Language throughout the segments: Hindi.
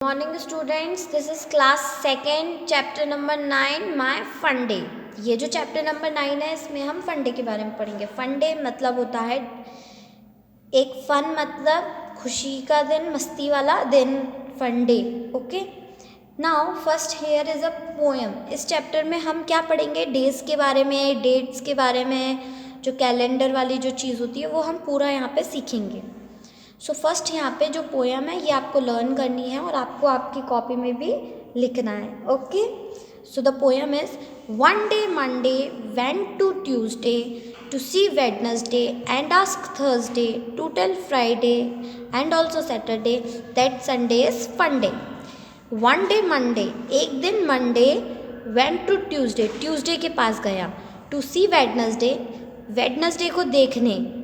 Morning students, this is class second chapter number 9 my fun day. ये जो चैप्टर नंबर 9 है इसमें हम फन डे के बारे में पढ़ेंगे। फन डे मतलब होता है एक फन, मतलब खुशी का दिन, मस्ती वाला दिन, fun day. Okay, now first here is a poem. इस चैप्टर में हम क्या पढ़ेंगे? डेज के बारे में, डेट्स के बारे में, जो कैलेंडर वाली जो चीज़ होती है वो हम पूरा यहाँ पे सीखेंगे। सो फर्स्ट यहाँ पे जो पोएम है ये आपको लर्न करनी है और आपको आपकी कॉपी में भी लिखना है। Okay, so the poem is one day Monday went to Tuesday to see Wednesday and ask Thursday to tell Friday and also Saturday that Sunday is fun day. One day Monday, एक दिन Monday, went to Tuesday, Tuesday के पास गया, टू सी वेडनेसडे, वेडनेसडे को देखने,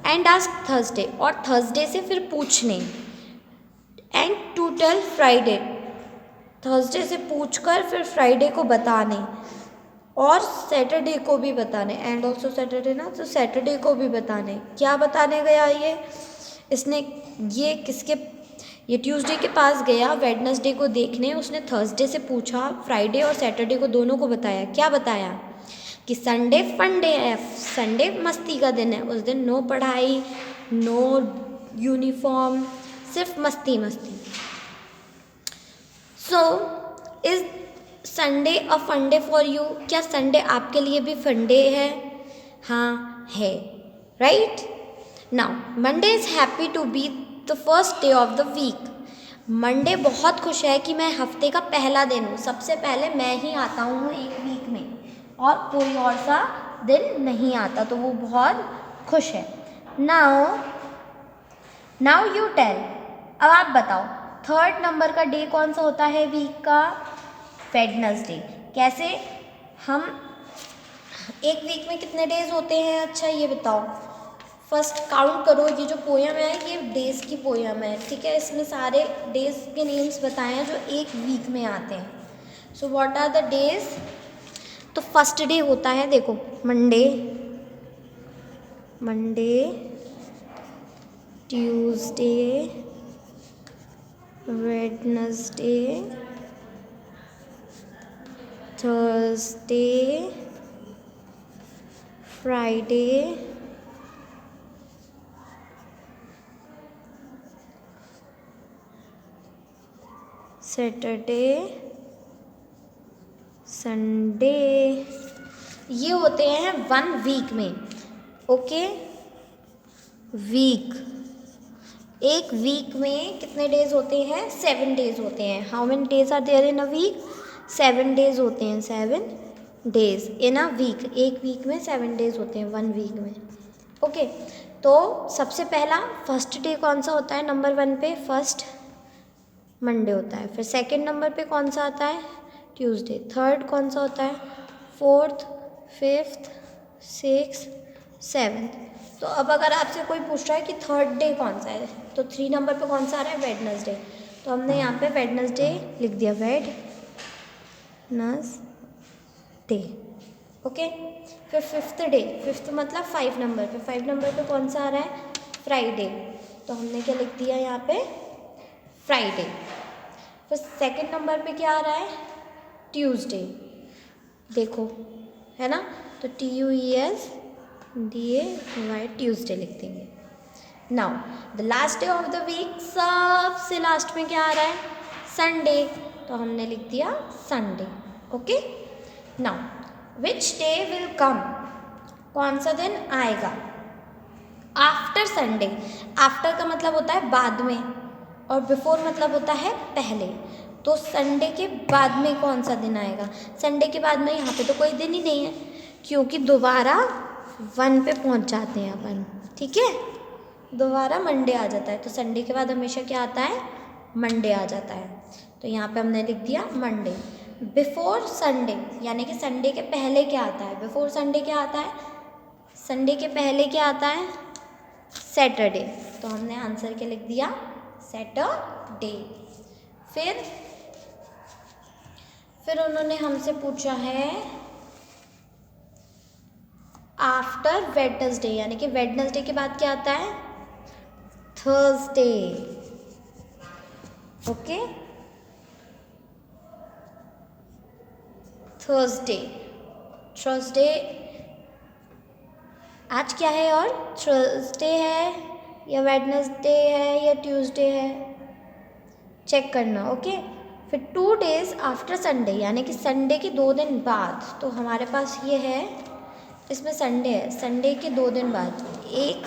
एंड आस्क थर्सडे, और थर्सडे से फिर पूछने, and to tell Friday, Thursday से पूछकर फिर फ्राइडे को बताने, और सैटरडे को भी बताने, एंड ऑल्सो सैटरडे ना, तो सैटरडे को भी बताने। क्या बताने गया ये? इसने ये किसके, ये ट्यूसडे के पास गया वेडनेसडे को देखने, उसने थर्सडे से पूछा, फ्राइडे और सैटरडे को दोनों को बताया। क्या बताया? कि संडे फन डे है, संडे मस्ती का दिन है, उस दिन नो पढ़ाई, नो यूनिफॉर्म, सिर्फ मस्ती मस्ती। So is Sunday a fun day for you? क्या संडे आपके लिए भी फन डे है? हाँ है, right. Now Monday is happy to be the first day of the week. Monday बहुत खुश है कि मैं हफ्ते का पहला दिन हूँ, सबसे पहले मैं ही आता हूँ एक वीक में और कोई और सा दिन नहीं आता, तो वो बहुत खुश है। नाउ यू टेल, अब आप बताओ थर्ड नंबर का डे कौन सा होता है वीक का? वेडनेसडे। कैसे? हम एक वीक में कितने डेज होते हैं? अच्छा ये बताओ, फर्स्ट काउंट करो। ये जो पोएम है ये डेज की पोएम है, ठीक है। इसमें सारे डेज के नेम्स बताए हैं जो एक वीक में आते हैं। So what are the days? तो फर्स्ट डे होता है, देखो, Monday, Tuesday, Wednesday, Thursday, Friday, Saturday, Sunday. ये होते हैं वन वीक में। ओके, वीक, एक वीक में कितने डेज होते हैं? 7 डेज होते हैं। How many days are there in a week? 7 days होते हैं, 7 डेज इन अ वीक। एक वीक में 7 डेज होते हैं, वन वीक में। ओके, तो सबसे पहला फर्स्ट डे कौन सा होता है? नंबर 1 पे फर्स्ट मंडे होता है। फिर सेकंड नंबर पे कौन सा आता है? ट्यूसडे। थर्ड कौन सा होता है? Fourth, fifth, six, seventh. तो अब अगर आपसे कोई पूछ रहा है कि थर्ड डे कौन सा है, तो 3 नंबर पे कौन सा आ रहा है? वेडनेसडे। तो हमने यहाँ पे वेडनेसडे लिख दिया, वेडनेसडे। ओके, फिर फिफ्थ डे, फिफ्थ मतलब 5 नंबर पे, 5 नंबर पे कौन सा आ रहा है? फ्राइडे। तो हमने क्या लिख दिया यहाँ पे? फ्राइडे। फिर सेकंड नंबर पे क्या आ रहा है? ट्यूसडे। देखो, है ना, तो TUESDAY, ट्यूसडे लिख देंगे। Now the last day of the week, सबसे लास्ट में क्या आ रहा है? संडे। तो हमने लिख दिया Sunday. Okay, now which day will come? कौन सा दिन आएगा? After Sunday. आफ्टर का मतलब होता है बाद में, और बिफोर मतलब होता है पहले। तो संडे के बाद में कौन सा दिन आएगा? संडे के बाद में यहाँ पे तो कोई दिन ही नहीं है, क्योंकि दोबारा 1 पे पहुँच जाते हैं अपन, ठीक है। दोबारा मंडे आ जाता है, तो संडे के बाद हमेशा क्या आता है? मंडे आ जाता है। तो यहाँ पे हमने लिख दिया मंडे। बिफोर संडे, यानी कि संडे के पहले क्या आता है? बिफोर संडे क्या आता है? संडे के पहले क्या आता है? सैटरडे। तो हमने आंसर क्या लिख दिया? सैटरडे। फिर उन्होंने हमसे पूछा है आफ्टर वेडनेसडे, यानी कि वेडनेसडे के बाद क्या आता है? थर्सडे। ओके। थर्सडे, थर्सडे आज क्या है? और थर्सडे है या वेडनेसडे है या ट्यूसडे है, चेक करना। ओके। फिर 2 days आफ्टर संडे, यानी कि संडे के 2 दिन बाद, तो हमारे पास ये है, इसमें संडे है, संडे के 2 दिन बाद, 1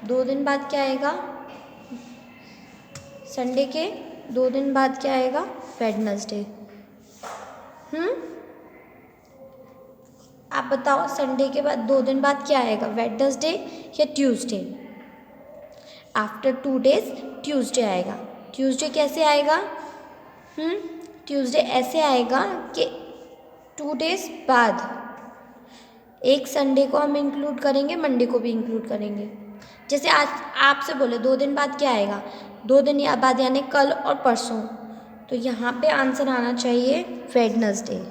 2 दिन बाद क्या आएगा? संडे के 2 दिन बाद क्या आएगा? वेडनेसडे। आप बताओ, संडे के बाद 2 दिन बाद क्या आएगा? वेडनेसडे या ट्यूसडे? आफ्टर 2 days ट्यूसडे आएगा। ट्यूसडे कैसे आएगा? ट्यूसडे ऐसे आएगा कि 2 days बाद, एक संडे को हम इंक्लूड करेंगे, मंडे को भी इंक्लूड करेंगे। जैसे आज आपसे बोले 2 दिन बाद क्या आएगा? 2 दिन या बाद यानी कल और परसों, तो यहाँ पे आंसर आना चाहिए Wednesday.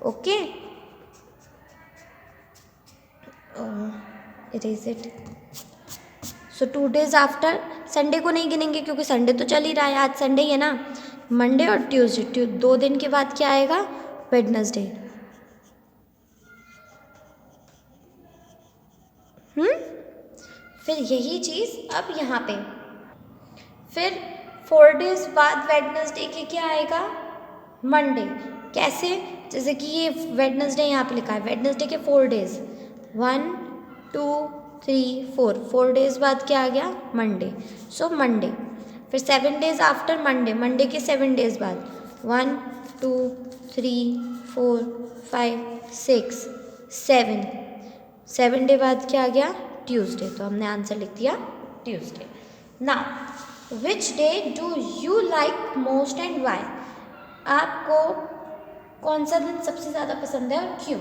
Okay, erase it. So 2 days after, Sunday को नहीं गिनेंगे क्योंकि संडे तो चल ही रहा है, आज संडे ही है ना। मंडे और ट्यूसडे, 2 दिन के बाद क्या आएगा? वेडनेसडे। फिर यही चीज़ अब यहाँ पे, फिर 4 days बाद वेडनेसडे के क्या आएगा? मंडे। कैसे? जैसे कि ये वेडनेसडे यहाँ पे लिखा है, वेडनेसडे के 4 days, 1 2 3 4 days बाद क्या आ गया? मंडे। So Monday. फिर 7 days आफ्टर मंडे, मंडे के 7 days बाद, 1 2 3 4 5 6 7 डे बाद क्या आ गया? ट्यूसडे। तो हमने आंसर लिख दिया Tuesday. Now which day do you like most and why? आपको कौन सा दिन सबसे ज़्यादा पसंद है और क्यों?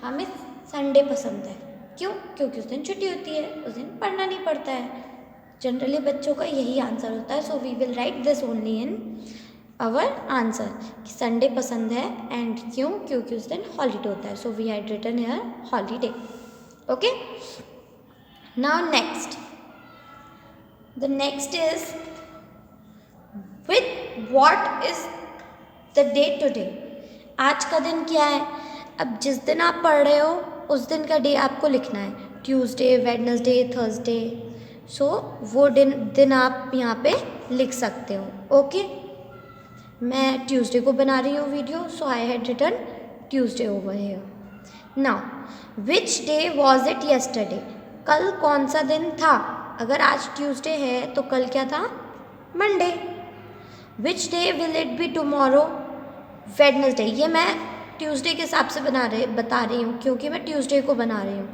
हमें संडे पसंद है। क्यों? क्योंकि उस दिन छुट्टी होती है, उस दिन पढ़ना नहीं पड़ता है। जनरली बच्चों का यही आंसर होता है। So we will write this only in our answer कि संडे पसंद है एंड क्यों? क्योंकि उस दिन हॉलीडे होता है। So we had written here holiday. Okay, now next, the next is with what is the day today? आज का दिन क्या है? अब जिस दिन आप पढ़ रहे हो उस दिन का डे आपको लिखना है, ट्यूसडे, वेडनेसडे, थर्सडे। सो वो दिन आप यहाँ पे लिख सकते हो। ओके, मैं ट्यूसडे को बना रही हूँ video, so I had written Tuesday over here. Now which day was it yesterday? कल कौन सा दिन था? अगर आज ट्यूसडे है तो कल क्या था? Monday. Which day will it be tomorrow? Wednesday. ये मैं ट्यूसडे के हिसाब से बता रही हूँ क्योंकि मैं ट्यूसडे को बना रही हूँ।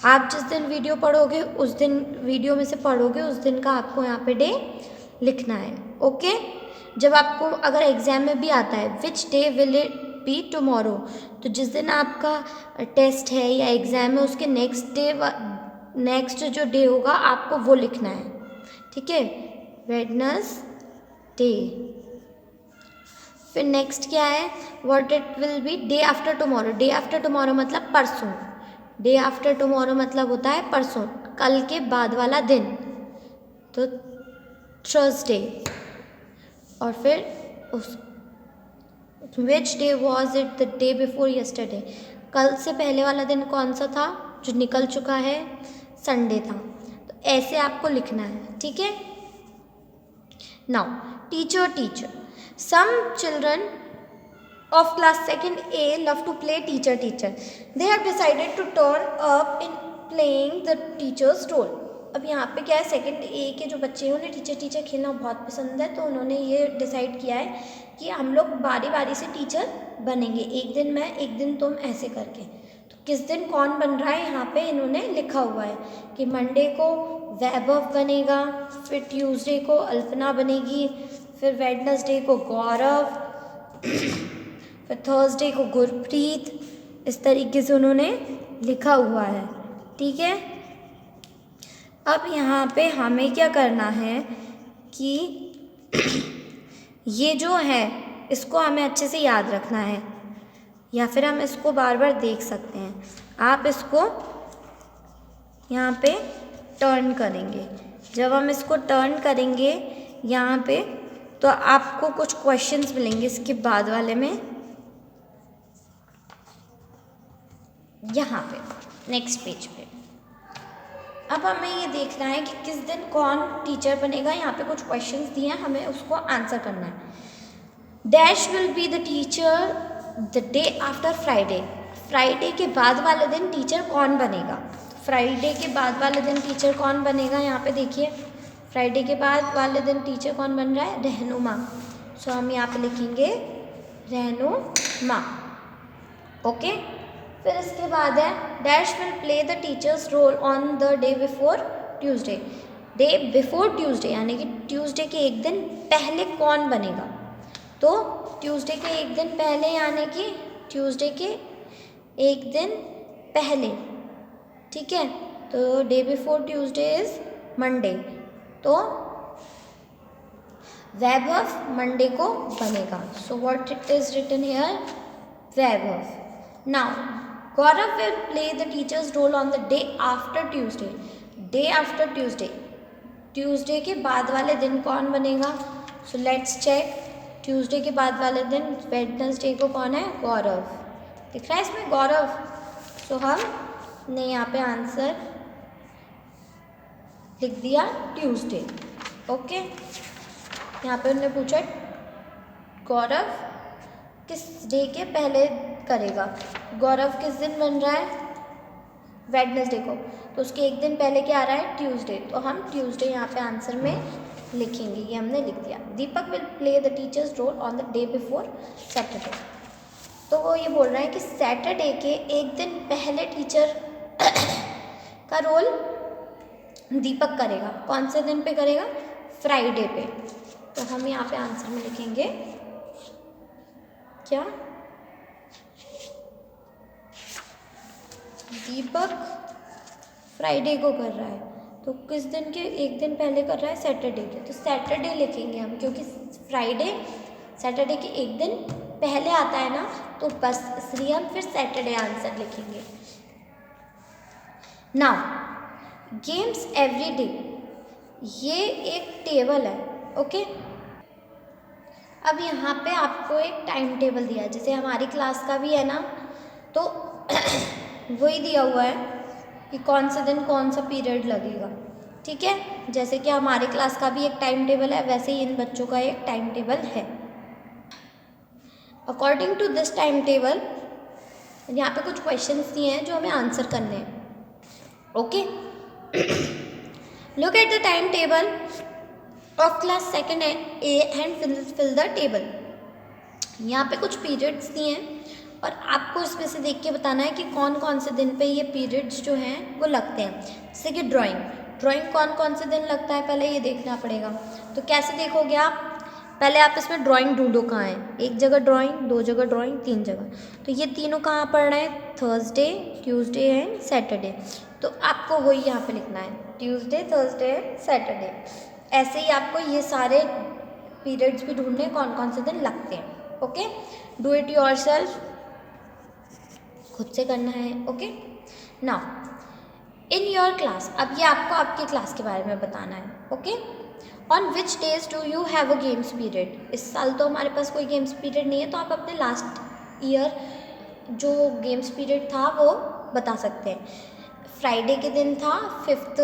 आप जिस दिन वीडियो पढ़ोगे उस दिन, वीडियो में से पढ़ोगे उस दिन का आपको यहाँ पे डे लिखना है। ओके, जब आपको अगर एग्जाम में भी आता है which day will it be tomorrow, तो जिस दिन आपका टेस्ट है या एग्ज़ाम है उसके नेक्स्ट जो डे होगा आपको वो लिखना है। ठीक है, वेडनेसडे। फिर नेक्स्ट क्या है? What it will be day after tomorrow. Day after tomorrow मतलब परसों। डे आफ्टर टुमारो मतलब होता है परसों, कल के बाद वाला दिन, तो थर्सडे। और फिर उस विच day was it the day before yesterday? कल से पहले वाला दिन कौन सा था जो निकल चुका है? संडे था। तो ऐसे आपको लिखना है। ठीक है, now teacher. Some children of class 2nd A love to play teacher. They have decided to turn up in playing the teacher's role. अब यहाँ पे क्या है, 2nd A के जो बच्चे हैं उन्हें टीचर खेलना बहुत पसंद है, तो उन्होंने ये डिसाइड किया है कि हम लोग बारी बारी से टीचर बनेंगे, एक दिन मैं एक दिन तुम, ऐसे करके। तो किस दिन कौन बन रहा है यहाँ पे इन्होंने लिखा हुआ है कि मंडे को वैभव बनेगा, फिर ट्यूसडे को अल्पना बनेगी, फिर वेडनेसडे को गौरव, फिर थर्सडे को गुरप्रीत। इस तरीके से उन्होंने लिखा हुआ है। ठीक है, अब यहाँ पे हमें क्या करना है कि ये जो है इसको हमें अच्छे से याद रखना है, या फिर हम इसको बार बार देख सकते हैं। आप इसको यहाँ पे टर्न करेंगे, जब हम इसको टर्न करेंगे यहाँ पे तो आपको कुछ क्वेश्चंस मिलेंगे इसके बाद वाले में, यहाँ पे नेक्स्ट पेज पे। अब हमें ये देखना है कि किस दिन कौन टीचर बनेगा। यहाँ पे कुछ क्वेश्चंस दिए हैं, हमें उसको आंसर करना है। Dash will be the teacher the day after Friday. Friday के बाद वाले दिन टीचर कौन बनेगा? फ्राइडे के बाद वाले दिन टीचर कौन बनेगा? यहाँ पे देखिए, फ्राइडे के बाद वाले दिन टीचर कौन बन रहा है? रहनुमा। सो हम यहाँ पे लिखेंगे रहनुमा। ओके, फिर इसके बाद है dash will play the teacher's role on the day before Tuesday. Day before Tuesday यानी कि ट्यूसडे के एक दिन पहले कौन बनेगा? तो ट्यूसडे के एक दिन पहले यानी कि ट्यूसडे के एक दिन पहले, ठीक है। तो day before Tuesday is Monday, तो वैभव मंडे को बनेगा। So what it is written here? Vaibhav. Now Gaurav will play the teacher's role on the day after Tuesday. Day after Tuesday. Tuesday के बाद वाले दिन कौन बनेगा? So let's check. Tuesday के बाद वाले दिन Wednesday को कौन है? गौरव। दिख रहा है इसमें गौरव? So हमने यहाँ पे आंसर लिख दिया Tuesday. ओके, यहाँ पे उन्होंने पूछा गौरव किस डे के पहले करेगा? गौरव किस दिन बन रहा है? वेडनेसडे को, तो उसके एक दिन पहले क्या आ रहा है? ट्यूसडे। तो हम ट्यूसडे यहाँ पे आंसर में लिखेंगे, ये हमने लिख दिया। Deepak will play the teacher's role on the day before Saturday. तो वो ये बोल रहा है कि सैटरडे के एक दिन पहले टीचर का रोल दीपक करेगा। कौन से दिन पे करेगा? फ्राइडे पे। तो हम यहाँ पे आंसर में लिखेंगे क्या? दीपक फ्राइडे को कर रहा है, तो किस दिन के एक दिन पहले कर रहा है? सैटरडे के। तो सैटरडे लिखेंगे हम, क्योंकि फ्राइडे सैटरडे के एक दिन पहले आता है ना, तो बस इसलिए हम फिर सैटरडे आंसर लिखेंगे। नाउ गेम्स एवरी डे, ये एक टेबल है। ओके, अब यहाँ पे आपको एक टाइम टेबल दिया है, जैसे हमारी क्लास का भी है ना, तो वही दिया हुआ है कि कौन से दिन कौन सा पीरियड लगेगा, ठीक है। जैसे कि हमारे क्लास का भी एक टाइम टेबल है, वैसे ही इन बच्चों का एक टाइम टेबल है। According to this time table, यहाँ पे कुछ क्वेश्चंस दिए हैं जो हमें आंसर करने हैं। Okay, look at the time table of class second A and fill the table. यहाँ पे कुछ पीरियड्स दिए हैं और आपको इसमें से देख के बताना है कि कौन कौन से दिन पे ये पीरियड्स जो हैं वो लगते हैं। जैसे कि ड्राइंग कौन कौन से दिन लगता है, पहले ये देखना पड़ेगा। तो कैसे देखोगे आप? पहले आप इसमें ड्राइंग ढूंढो कहाँ है। एक जगह ड्राइंग, दो जगह ड्राइंग, तीन जगह। तो ये तीनों कहाँ पड़ रहे हैं? Thursday, Tuesday and Saturday. तो आपको वही यहाँ पे लिखना है, ट्यूसडे, थर्सडे एंड सैटरडे। ऐसे ही आपको ये सारे पीरियड्स भी ढूंढने कौन कौन से दिन लगते हैं। ओके, डू इट योरसेल्फ, खुद से करना है। Okay, now in your class, अब ये आपको आपकी क्लास के बारे में बताना है। Okay, on which days do you have a games period. इस साल तो हमारे पास कोई गेम्स पीरियड नहीं है, तो आप अपने लास्ट ईयर जो गेम्स पीरियड था वो बता सकते हैं। फ्राइडे के दिन था 5th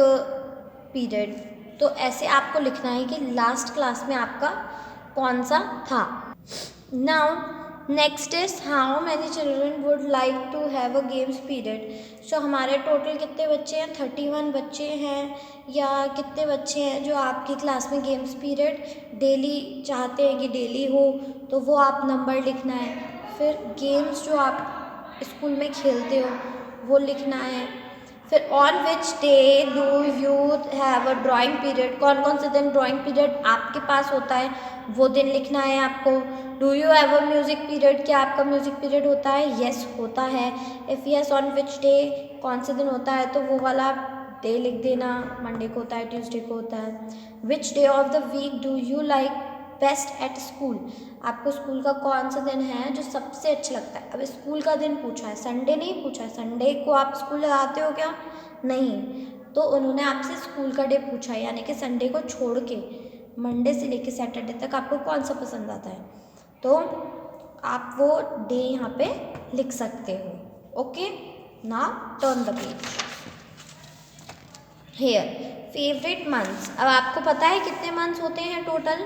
पीरियड, तो ऐसे आपको लिखना है कि लास्ट क्लास में आपका कौन सा था। Now next is how many children would like to have a games period. So हमारे टोटल कितने बच्चे हैं? 31 बच्चे हैं, या कितने बच्चे हैं जो आपकी क्लास में गेम्स पीरियड डेली चाहते हैं कि डेली हो, तो वो आप नंबर लिखना है। फिर गेम्स जो आप स्कूल में खेलते हो वो लिखना है। फिर on which day do you have a drawing period, कौन कौन से दिन ड्राइंग पीरियड आपके पास होता है वो दिन लिखना है आपको। Do you have a music period, क्या आपका म्यूज़िक पीरियड होता है? येस होता है। If yes on which day, कौन से दिन होता है, तो वो वाला डे लिख देना। मंडे को होता है, ट्यूसडे को होता है। Which day of the week do you like best at school, आपको स्कूल का कौन सा दिन है जो सबसे अच्छा लगता है। अब स्कूल का दिन पूछा है, संडे नहीं पूछा है। संडे को आप स्कूल लगाते हो क्या? नहीं, तो उन्होंने आपसे स्कूल का डे पूछा है, यानी कि संडे को छोड़ के मंडे से लेके सैटरडे तक आपको कौन सा पसंद आता है, तो आप वो डे यहाँ पे लिख सकते हो। Okay, now turn the page. Here favourite months. अब आपको पता है कितने मंथ्स होते हैं टोटल,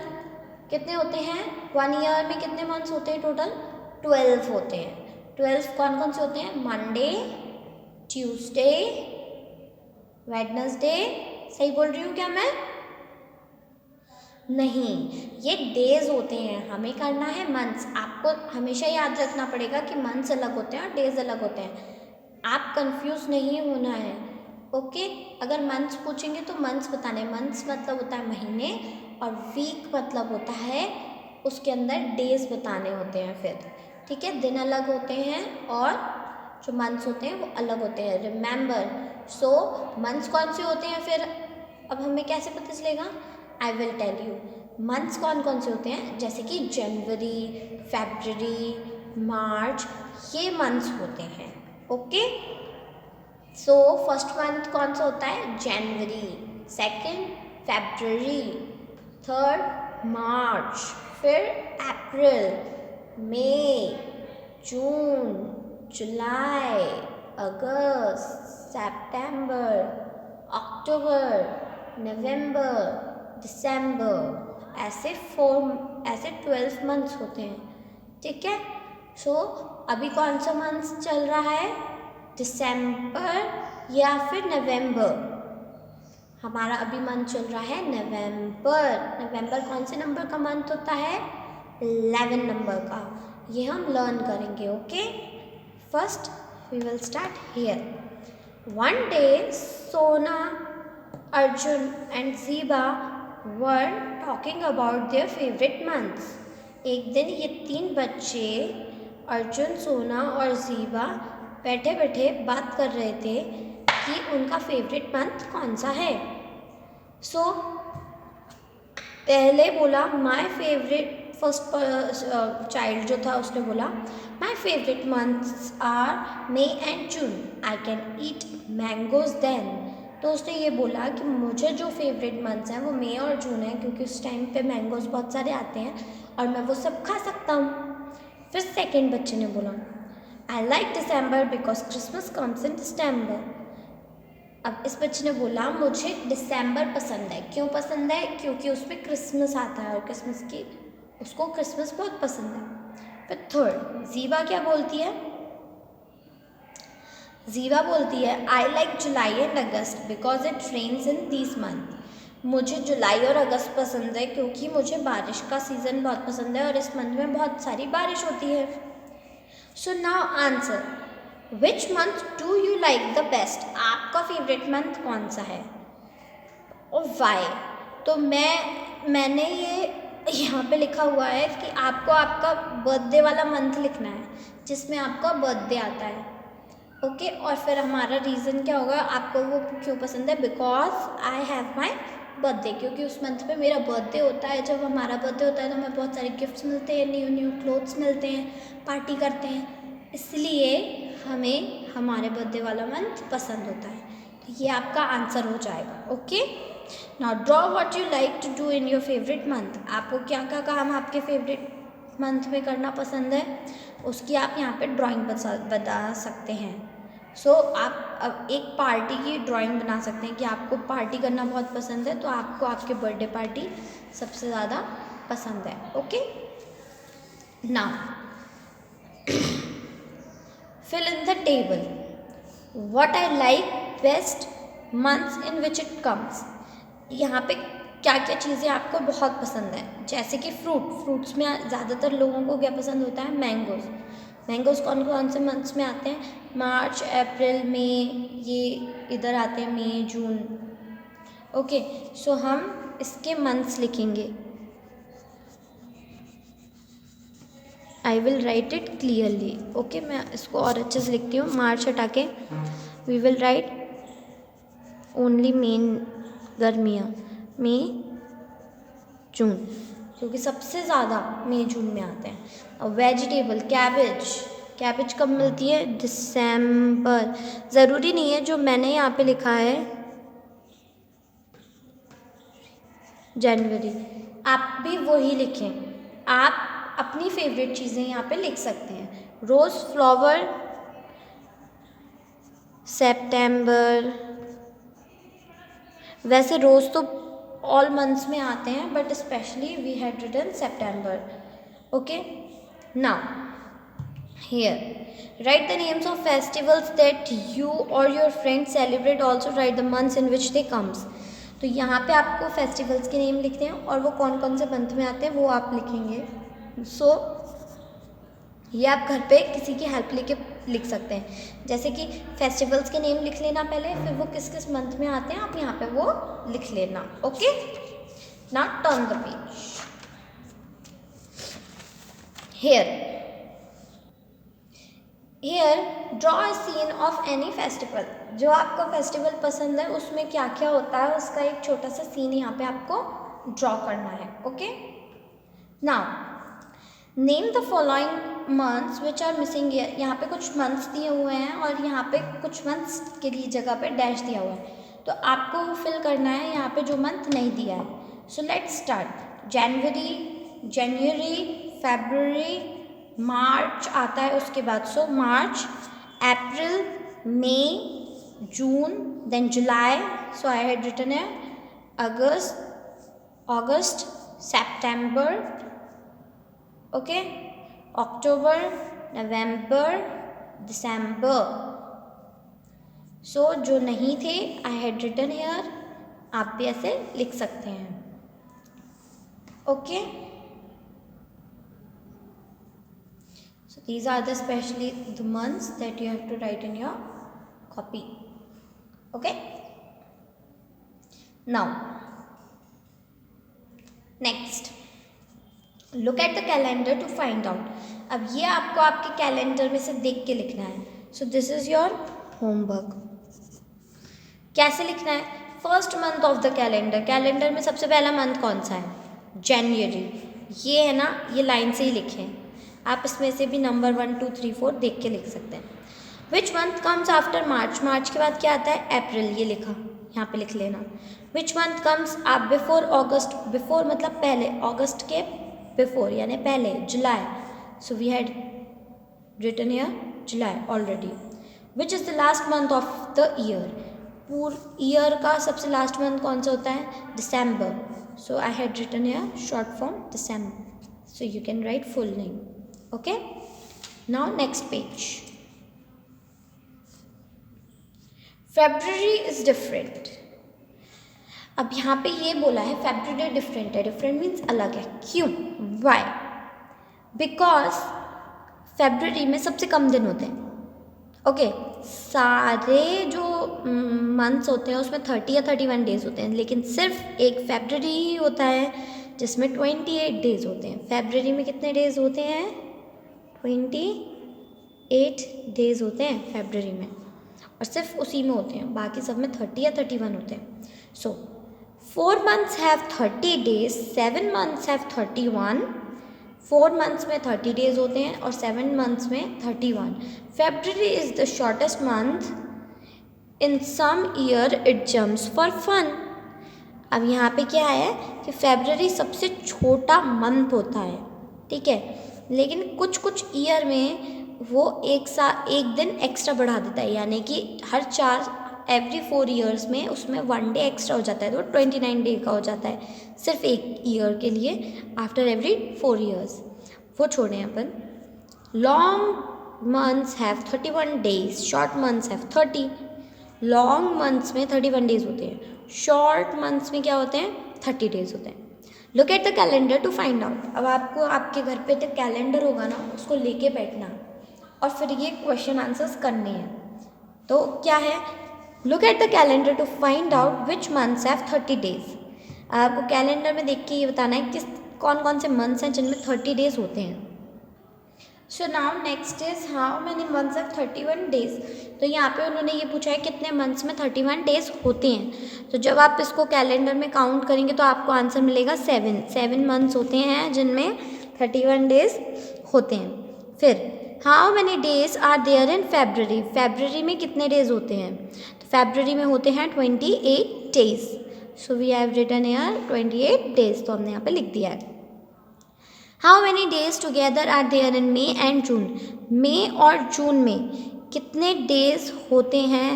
कितने होते हैं 1 ईयर में, कितने मंथ्स होते हैं टोटल, 12 होते हैं। 12 कौन कौन से होते हैं, मंडे, ट्यूसडे, वेडनेसडे। सही बोल रही हूँ क्या मैं? नहीं, ये डेज होते हैं, हमें करना है मंथ्स। आपको हमेशा याद रखना पड़ेगा कि मंथ्स अलग होते हैं और डेज अलग होते हैं, आप कंफ्यूज नहीं होना है। ओके, अगर मंथ्स पूछेंगे तो मंथ्स बताने, मंथ्स मतलब होता है महीने, और वीक मतलब होता है उसके अंदर डेज बताने होते हैं फिर। ठीक है, दिन अलग होते हैं और जो मंथ्स होते हैं वो अलग होते हैं। रिमेंबर, सो मंथ्स कौन से होते हैं फिर, अब हमें कैसे पता चलेगा, I will tell you. Months कौन कौन से होते हैं, जैसे कि जनवरी, फरवरी, मार्च, ये मंथ्स होते हैं। ओके, सो फर्स्ट मंथ कौन सा होता है, जनवरी, सेकंड फरवरी, थर्ड मार्च, फिर अप्रैल, मई, जून, जुलाई, अगस्त, सितंबर, अक्टूबर, नवंबर, दिसंबर, ऐसे 12 मंथ्स होते हैं। ठीक है, सो अभी कौन सा मंथ चल रहा है, दिसंबर या फिर नवंबर। हमारा अभी मंथ चल रहा है नवंबर। नवंबर कौन से नंबर का मंथ होता है, 11 नंबर का। ये हम लर्न करेंगे। Okay, first we will start here. One day Sona, Arjun and Zeeba were talking about their favourite months. एक दिन ये 3 बच्चे अर्जुन, सोना और ज़ीबा बैठे बैठे बात कर रहे थे कि उनका फेवरेट मंथ कौन सा है। सो पहले बोला माय फेवरेट, फर्स्ट चाइल्ड जो था उसने बोला my favourite months are May and June, I can eat mangoes then. तो उसने ये बोला कि मुझे जो फेवरेट मंथ्स हैं वो मई और जून है, क्योंकि उस टाइम पे मैंगोज बहुत सारे आते हैं और मैं वो सब खा सकता हूँ। फिर सेकेंड बच्चे ने बोला I like December because Christmas comes in December. अब इस बच्चे ने बोला मुझे दिसंबर पसंद है। क्यों पसंद है, क्योंकि उसमें क्रिसमस आता है और उसको क्रिसमस बहुत पसंद है। फिर थर्ड ज़ीबा क्या बोलती है, ज़ीबा बोलती है I like July and August because it rains in this month. मुझे जुलाई और अगस्त पसंद है क्योंकि मुझे बारिश का सीज़न बहुत पसंद है और इस मंथ में बहुत सारी बारिश होती है। So now answer, which month do you like the best. आपका फेवरेट मंथ कौन सा है और वाई। तो मैंने ये यहाँ पे लिखा हुआ है कि आपको आपका बर्थडे वाला मंथ लिखना है जिसमें आपका बर्थडे आता है। ओके, और फिर हमारा रीज़न क्या होगा, आपको वो क्यों पसंद है, because I have my birthday, क्योंकि उस मंथ पे मेरा बर्थडे होता है। जब हमारा बर्थडे होता है तो हमें बहुत सारे गिफ्ट्स मिलते हैं, न्यू न्यू क्लोथ्स मिलते हैं, पार्टी करते हैं, इसलिए हमें हमारे बर्थडे वाला मंथ पसंद होता है। तो ये आपका आंसर हो जाएगा। Okay, now draw what you like to do in your favourite month. आपको क्या क्या काम आपके फेवरेट मंथ में करना पसंद है उसकी आप यहाँ पे ड्राइंग बता सकते हैं। सो आप अब एक पार्टी की ड्राइंग बना सकते हैं कि आपको पार्टी करना बहुत पसंद है, तो आपको आपके बर्थडे पार्टी सबसे ज़्यादा पसंद है। Okay, now fill in the table what I like best months in which it comes। यहाँ पे क्या क्या चीज़ें आपको बहुत पसंद है, जैसे कि फ्रूट्स में ज़्यादातर लोगों को क्या पसंद होता है, मैंगोज़ कौन कौन से मंथ्स में आते हैं, मार्च, अप्रैल, मई, ये इधर आते हैं, मई, जून। ओके, सो हम इसके मंथ्स लिखेंगे। I will write it clearly. Okay, मैं इसको और अच्छे से लिखती हूँ, मार्च हटा के we will write only main गर्मियाँ, मई जून, क्योंकि सबसे ज़्यादा मई जून में आते हैं। और वेजिटेबल कैबेज कब मिलती है, दिसंबर। ज़रूरी नहीं है जो मैंने यहाँ पे लिखा है जनवरी, आप भी वही लिखें, आप अपनी फेवरेट चीज़ें यहाँ पे लिख सकते हैं। रोज़ फ्लावर सितंबर, वैसे रोज़ तो ऑल मंथ्स में आते हैं but specially we had written सितंबर। Okay, now here write the names of festivals that you or your friends celebrate, also write the months in which they comes। तो यहाँ पे आपको फेस्टिवल्स के नेम लिखते हैं और वो कौन कौन से मंथ में आते हैं वो आप लिखेंगे। सो ये आप घर पे किसी की हेल्प लेके लिख सकते हैं, जैसे कि फेस्टिवल्स के नेम लिख लेना पहले, फिर वो किस किस मंथ में आते हैं आप यहाँ पे वो लिख लेना। Okay, now turn the page. Here draw a scene of any festival। जो आपको फेस्टिवल पसंद है उसमें क्या क्या होता है उसका एक छोटा सा सीन यहाँ पे आपको ड्रॉ करना है। Okay, now name the following months which are missing. यहाँ पे कुछ मंथ्स दिए हुए हैं और यहाँ पे कुछ मंथ्स के लिए जगह पे डैश दिया हुआ है, तो आपको वो फिल करना है यहाँ पे जो मंथ नहीं दिया है। So let's start. जनवरी, फरवरी, मार्च आता है उसके बाद, so March, April, May, June, then July, so I had written है अगस्त, सितंबर, ओके, अक्टूबर, नवंबर, दिसंबर। सो जो नहीं थे आई हैड रिटन हियर, आप भी ऐसे लिख सकते हैं। Okay, so these are the specially the months that you have to write in your copy। okay, now next look at the calendar to find out। अब ये आपको आपके कैलेंडर में से देख के लिखना है। so this is your homework। कैसे लिखना है? First month of the calendar में सबसे पहला मंथ कौन सा है? जनवरी। ये है ना, ये लाइन से ही लिखें आप, इसमें से भी नंबर 1 2 3 4 देख के लिख सकते हैं। Which month comes after March, मार्च के बाद क्या आता है? अप्रैल। ये लिखा, यहाँ पे लिख लेना। विच मंथ कम्स आप बिफोर ऑगस्ट, बिफोर मतलब पहले, अगस्त के बिफोर यानी पहले, July. So we had written here July already. Which is the last month of the year, पूरे ईयर का सबसे लास्ट मंथ कौन सा होता है? December. So I had written here short form December, so you can write full name. okay, now next page। February is different। अब यहाँ पे ये बोला है February डिफरेंट है, डिफरेंट मीन्स अलग है। क्यों? Why? Because February में सबसे कम दिन होते हैं। ओके, सारे जो मंथ्स होते हैं उसमें 30 या 31 डेज होते हैं, लेकिन सिर्फ एक February ही होता है जिसमें 28 डेज होते हैं। February में कितने डेज होते हैं? 28 डेज होते हैं February में, और सिर्फ उसी में होते हैं, बाकी सब में 30 या 31 होते हैं। सो 4 months have 30 days, 7 months have 31। 4 months में 30 डेज होते हैं और 7 months में 31। February is the shortest month, in some year it jumps for fun. अब यहाँ पे क्या है कि February सबसे छोटा मंथ होता है, ठीक है, लेकिन कुछ कुछ ईयर में वो एक दिन एक्स्ट्रा बढ़ा देता है, यानी कि हर एवरी 4 ईयर्स में उसमें 1 डे एक्स्ट्रा हो जाता है, तो 29 डे का हो जाता है सिर्फ एक ईयर के लिए, आफ्टर एवरी 4 ईयर्स। वो छोड़ें अपन। Long months have 31 days, short months have 30। Long months में 31 डेज होते हैं, शॉर्ट मंथ्स में क्या होते हैं? 30 डेज होते हैं। Look at the calendar to find out. अब आपको आपके घर पे जो कैलेंडर होगा ना, उसको लेके बैठना और फिर ये क्वेश्चन आंसर्स करने हैं। तो क्या है? Look at the calendar to find out which months have 30 days. आपको कैलेंडर में देख के ये बताना है किस कौन कौन से मंथ्स हैं जिनमें 30 डेज होते हैं। So now next is how many months have 31 days. तो यहाँ पे उन्होंने ये पूछा है कितने मंथ्स में 31 डेज होते हैं। तो जब आप इसको कैलेंडर में काउंट करेंगे तो आपको आंसर मिलेगा 7 मंथ्स होते हैं जिनमें 31 डेज होते हैं। फिर how many days are there in February। में कितने डेज होते हैं? तो February में होते हैं 28 days. So we have written here 28 days, तो हमने यहाँ पे लिख दिया है। How many days together are there in May and June? मई और जून में कितने डेज होते हैं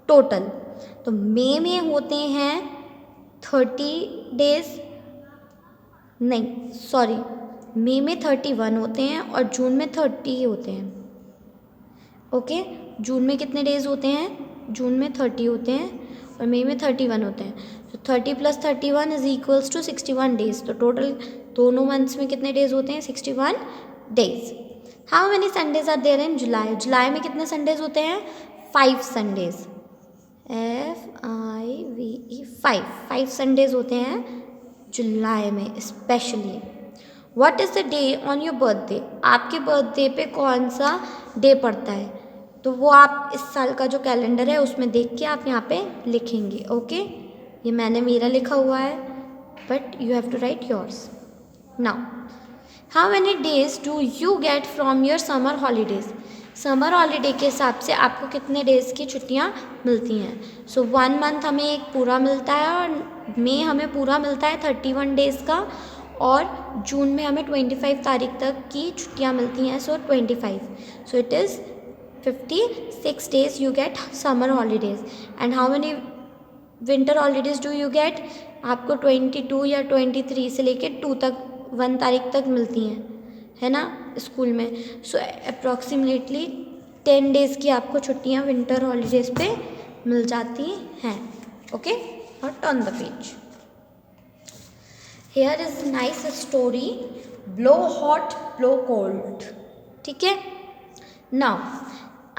टोटल? तो मई में होते हैं 30 डेज, नहीं सॉरी, मई में 31 होते हैं और जून में 30 होते हैं। ओके, जून में कितने डेज होते हैं? जून में 30 होते हैं और मई में 31 होते हैं। तो 30 + 31 इज इक्वल्स टू 61 डेज। तो टोटल दोनों मंथ्स में कितने डेज होते हैं? 61 days. How many Sundays are there in July? जुलाई में कितने संडेज होते हैं? 5 संडेज, FIVE 5 संडेज होते हैं जुलाई में specially. What is the day on your birthday? आपके बर्थडे पे कौन सा डे पड़ता है? तो वो आप इस साल का जो कैलेंडर है उसमें देख के आप यहाँ पे लिखेंगे। ओके, ये मैंने मेरा लिखा हुआ है, but you have to write yours. Now, how many days do you get from your summer holidays? Summer holiday के हिसाब से आपको कितने डेज़ की छुट्टियाँ मिलती हैं? सो 1 मंथ हमें एक पूरा मिलता है और मई हमें पूरा मिलता है 31 डेज़ का, और जून में हमें 25 तारीख तक की छुट्टियाँ मिलती हैं। सो 25, so it is 56 days you get summer holidays. And how many winter holidays do you gate? आपको 22 या 23 से लेके 2 तक 1 तारीख तक मिलती हैं, है ना, स्कूल में। सो अप्रॉक्सीमेटली 10 डेज़ की आपको छुट्टियाँ विंटर हॉलीडेज पे मिल जाती हैं। ओके, और turn the page. Here is nice story, blow hot blow cold. ठीक है, now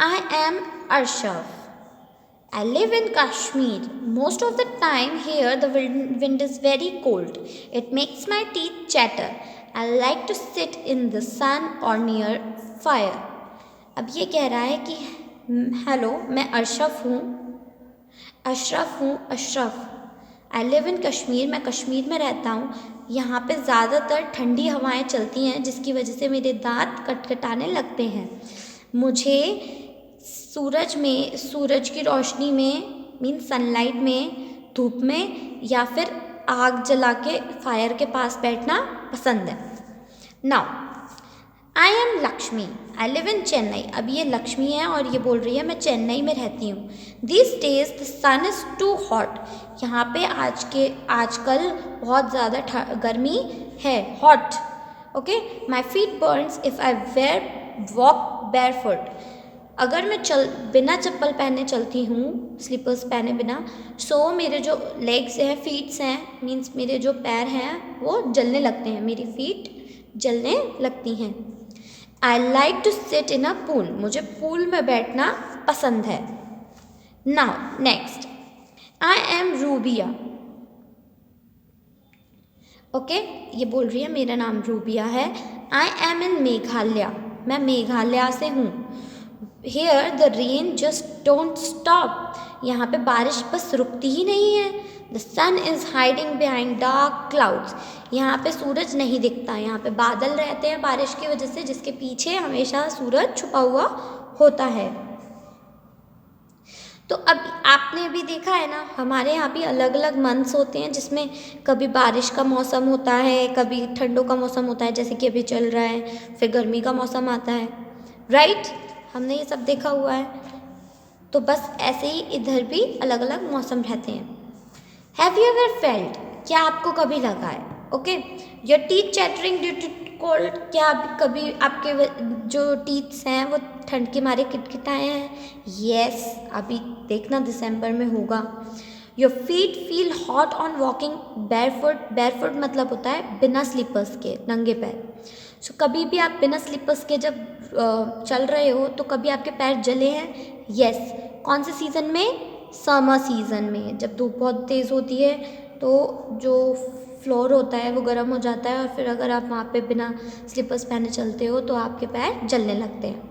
I am Arshaf. I live in Kashmir. Most of the time here the wind is very cold. It makes my teeth chatter. I like to sit in the sun or near fire. अब ये कह रहा है कि हेलो, मैं अशरफ हूँ। I live in कश्मीर, मैं कश्मीर में रहता हूँ। यहाँ पे ज़्यादातर ठंडी हवाएं चलती हैं जिसकी वजह से मेरे दांत कटकटाने लगते हैं। मुझे सूरज की रोशनी में, मीन सनलाइट में, धूप में, या फिर आग जला के फायर के पास बैठना पसंद है। Now, I M Lakshmi, I live in Chennai. अब ये लक्ष्मी है और ये बोल रही है मैं चेन्नई में रहती हूँ। This days the sun is too hot. यहाँ पे आजकल बहुत ज़्यादा गर्मी है, hot. Okay, my feet burns if I walk barefoot. अगर मैं बिना चप्पल पहने चलती हूँ, स्लीपर्स पहने बिना, सो मेरे जो लेग्स हैं, फीट्स हैं, मीन्स मेरे जो पैर हैं वो जलने लगते हैं, मेरी फीट जलने लगती हैं। I like to sit in a pool. मुझे पूल में बैठना पसंद है। Now next, I am Rubiya. Okay, ये बोल रही है मेरा नाम रूबिया है। आई एम इन मेघालय, मैं मेघालय से हूँ। Here the rain just don't stop. यहाँ पे बारिश बस रुकती ही नहीं है। The sun is hiding behind dark clouds. यहाँ पे सूरज नहीं दिखता, यहाँ पे बादल रहते हैं बारिश की वजह से, जिसके पीछे हमेशा सूरज छुपा हुआ होता है। तो अब आपने भी देखा है ना, हमारे यहाँ भी अलग अलग मंथ्स होते हैं जिसमें कभी बारिश का मौसम होता है, कभी ठंडों का मौसम होता है, जैसे कि अभी चल रहा है, फिर गर्मी का मौसम आता है, राइट? हमने ये सब देखा हुआ है। तो बस ऐसे ही इधर भी अलग अलग मौसम रहते हैं। Have you ever felt? क्या आपको कभी लगा है? Okay, your teeth chattering due to cold. क्या कभी आपके जो टीथ्स हैं वो ठंड के मारे किटकिटाए हैं? यस, अभी देखना दिसंबर में होगा। Your feet feel hot on walking barefoot. Barefoot मतलब होता है बिना स्लीपर्स के, नंगे पैर। सो कभी भी आप बिना स्लीपर्स के जब चल रहे हो तो कभी आपके पैर जले हैं? यस। कौन से सीज़न में? समर सीज़न में, जब धूप बहुत तेज़ होती है तो जो फ्लोर होता है वो गर्म हो जाता है, और फिर अगर आप वहाँ पे बिना स्लीपर्स पहने चलते हो तो आपके पैर जलने लगते हैं।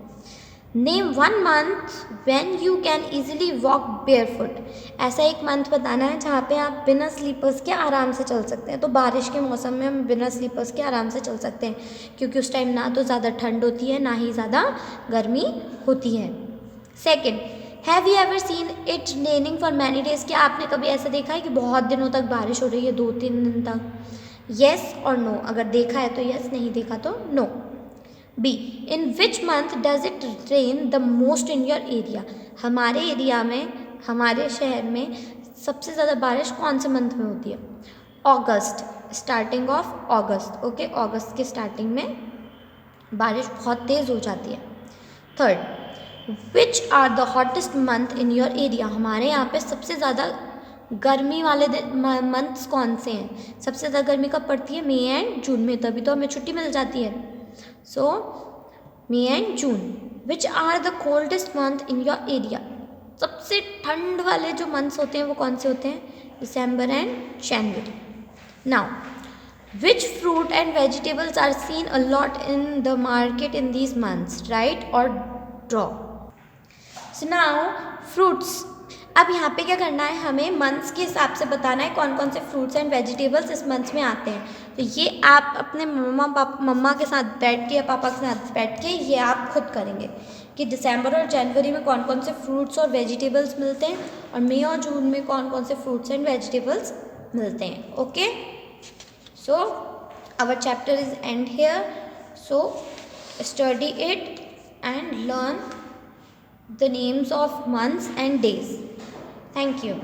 Name 1 month when you can easily walk barefoot. ऐसा एक मंथ बताना है जहाँ पे आप बिना स्लीपर्स के आराम से चल सकते हैं। तो बारिश के मौसम में हम बिना स्लीपर्स के आराम से चल सकते हैं, क्योंकि उस टाइम ना तो ज़्यादा ठंड होती है ना ही ज़्यादा गर्मी होती है। Second, have you ever seen it raining for many days? क्या आपने कभी ऐसा देखा है कि बहुत दिनों तक बारिश हो रही है, 2-3 दिन तक? येस और नो, अगर देखा है तो येस, नहीं देखा तो no. B, in which month does it rain the most in your area? हमारे एरिया में, हमारे शहर में सबसे ज़्यादा बारिश कौन से मंथ में होती है? August, starting of August. Okay, अगस्त के स्टार्टिंग में बारिश बहुत तेज़ हो जाती है। Third, which are the hottest month in your area? हमारे यहाँ पे सबसे ज़्यादा गर्मी वाले मंथ्स कौन से हैं? सबसे ज़्यादा गर्मी कब पड़ती है? मई एंड जून में, तभी तो हमें छुट्टी मिल जाती है। So May and June. Which are the coldest month in your area? सबसे ठंड वाले जो मंथ्स होते हैं वो कौन से होते हैं? December and January. Now, which fruit and vegetables are seen a lot in the market in these months? Write or draw. So now fruits. अब यहाँ पे क्या करना है, हमें मंथ्स के हिसाब से बताना है कौन कौन से फ्रूट्स एंड वेजिटेबल्स इस मंथ्स में आते हैं। तो ये आप अपने मम्मा के साथ बैठ के या पापा के साथ बैठ के ये आप खुद करेंगे कि दिसंबर और जनवरी में कौन कौन से फ्रूट्स और वेजिटेबल्स मिलते हैं और मई और जून में कौन कौन से फ्रूट्स एंड वेजिटेबल्स मिलते हैं। Okay, so our chapter is end here, so study it and learn the names of months and days. Thank you.